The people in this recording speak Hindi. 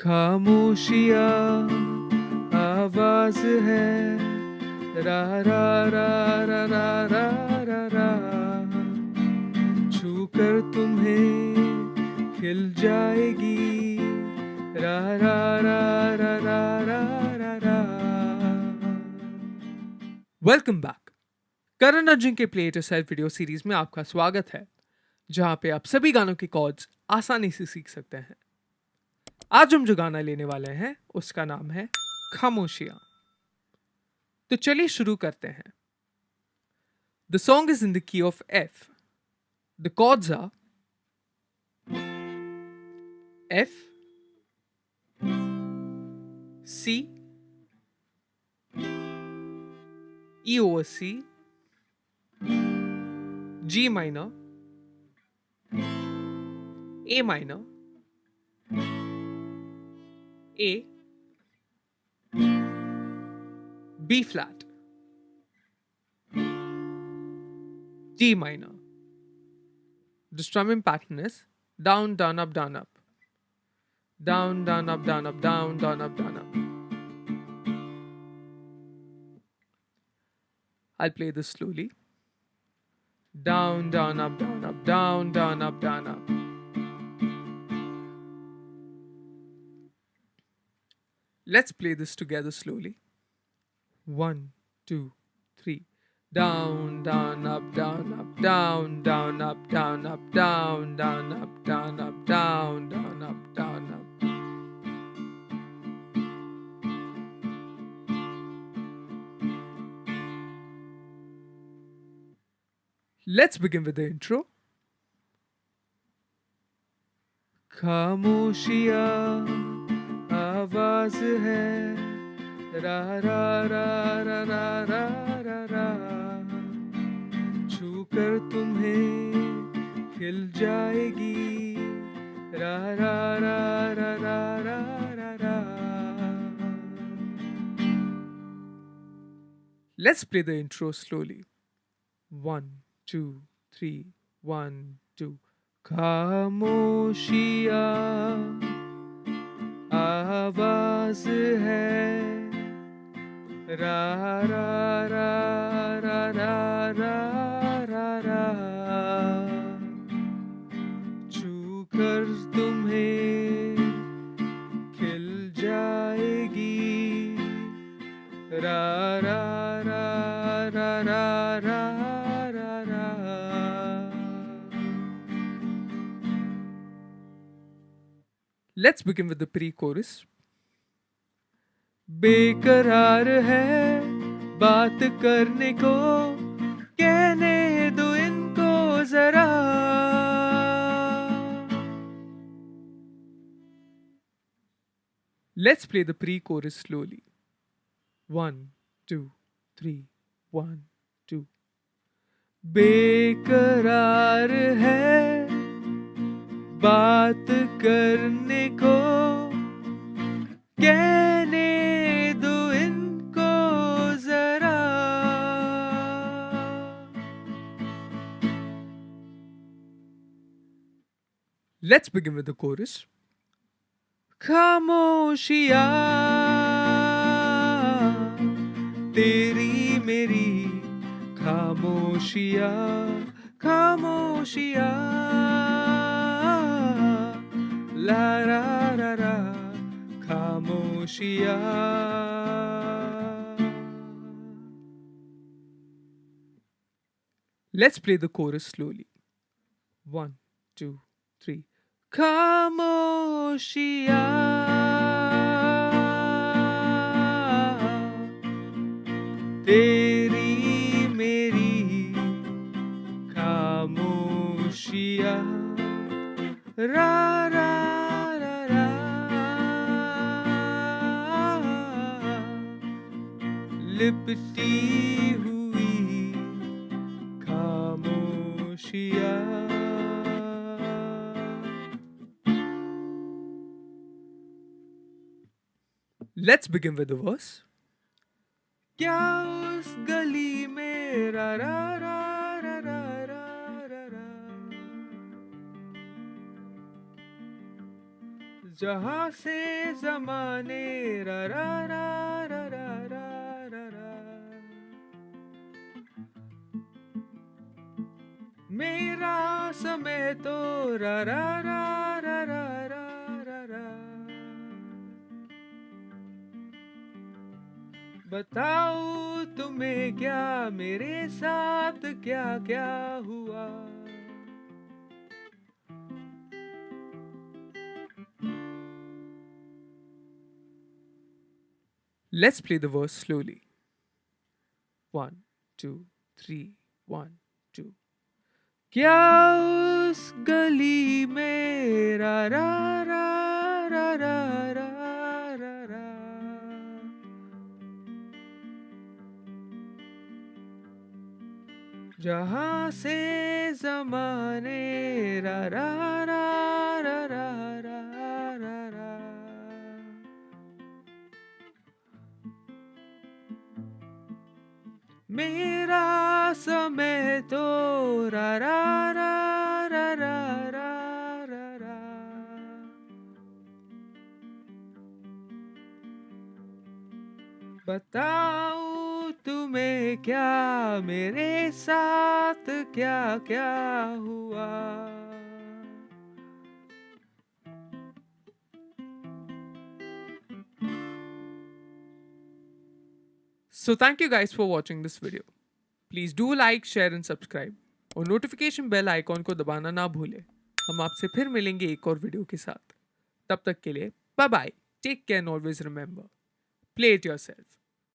खामोशियाँ आवाज है रा रा रा रा रा रा रा रा छू कर तुम्हें खिल जाएगी रा रा रा रा रा रा रा रा। Welcome back. करण अर्जुन के play it yourself video series में आपका स्वागत है, जहां पे आप सभी गानों के कॉर्ड्स आसानी से सीख सकते हैं। आज हम जो गाना लेने वाले हैं उसका नाम है खामोशियां। तो चलिए शुरू करते हैं। The song is in the key of F. The chords are F, C, E over C, G minor, A minor, A, B flat, D minor. The strumming pattern is down, down, up, down, up. Down, down, up, down, up, down, down, up, down, up. I'll play this slowly. Down, down, up, down, up, down, down, up, down, up. Let's play this together slowly. 1, 2, 3. Down, down, up, down, up, down, down, up, down, up, down, down, up, down, up, down, down, up, down, up. Let's begin with the intro. खामोशियाँ आवाज है रा रा रा रा रा रा रा रा छू कर तुम्हें खिल जाएगी रा रा रा रा रा रा रा रा। Let's play the intro slowly. 1, 2, 3, 1, 2. खामोशियाँ आवाज है रा रा रा रा रा रा रा रा छू कर तुम्हें खिल जाएगी रा रा रा रा रा रा रा रा। Let's begin with the pre-chorus. बेकरार है बात करने को, कहने दो इनको जरा। Let's play the pre-chorus slowly. 1, 2, 3, 1, 2. बेकरार है बात करने को, कहने दो इनको जरा। Let's begin with the chorus. खामोशियाँ तेरी मेरी खामोशियाँ, खामोशियाँ ला रा रा रा खामोशियाँ। Let's play the chorus slowly. 1, 2, 3. खामोशियाँ तेरी मेरी खामोशियाँ रा रा रा रा लिपटी हुई खामोशियाँ। Let's begin with the verse. क्या उस गली में रा रा रा रा रा रा रा रा जहां से जमाने रा रा रा रा रा रा रा रा, मेरा समय तो रा रा रा रा रा रा रा रा, बताओ तुम्हें क्या मेरे साथ क्या क्या हुआ। Let's play the verse slowly. 1, 2, 3, 1, 2. क्या उस गली में रा रा रा रा रा रा रा रा, जहां से जमाने रा रा रा रा रा रा रा रा, मेरा समय तो रा रा रा रा रा रा रा रा, बताऊं तुम्हें क्या मेरे साथ क्या क्या हुआ। So thank you guys for watching this video. Please do like, share and subscribe और नोटिफिकेशन बेल आइकॉन को दबाना ना भूलें। हम आपसे फिर मिलेंगे एक और वीडियो के साथ। तब तक के लिए bye bye, take care and always remember, play it yourself.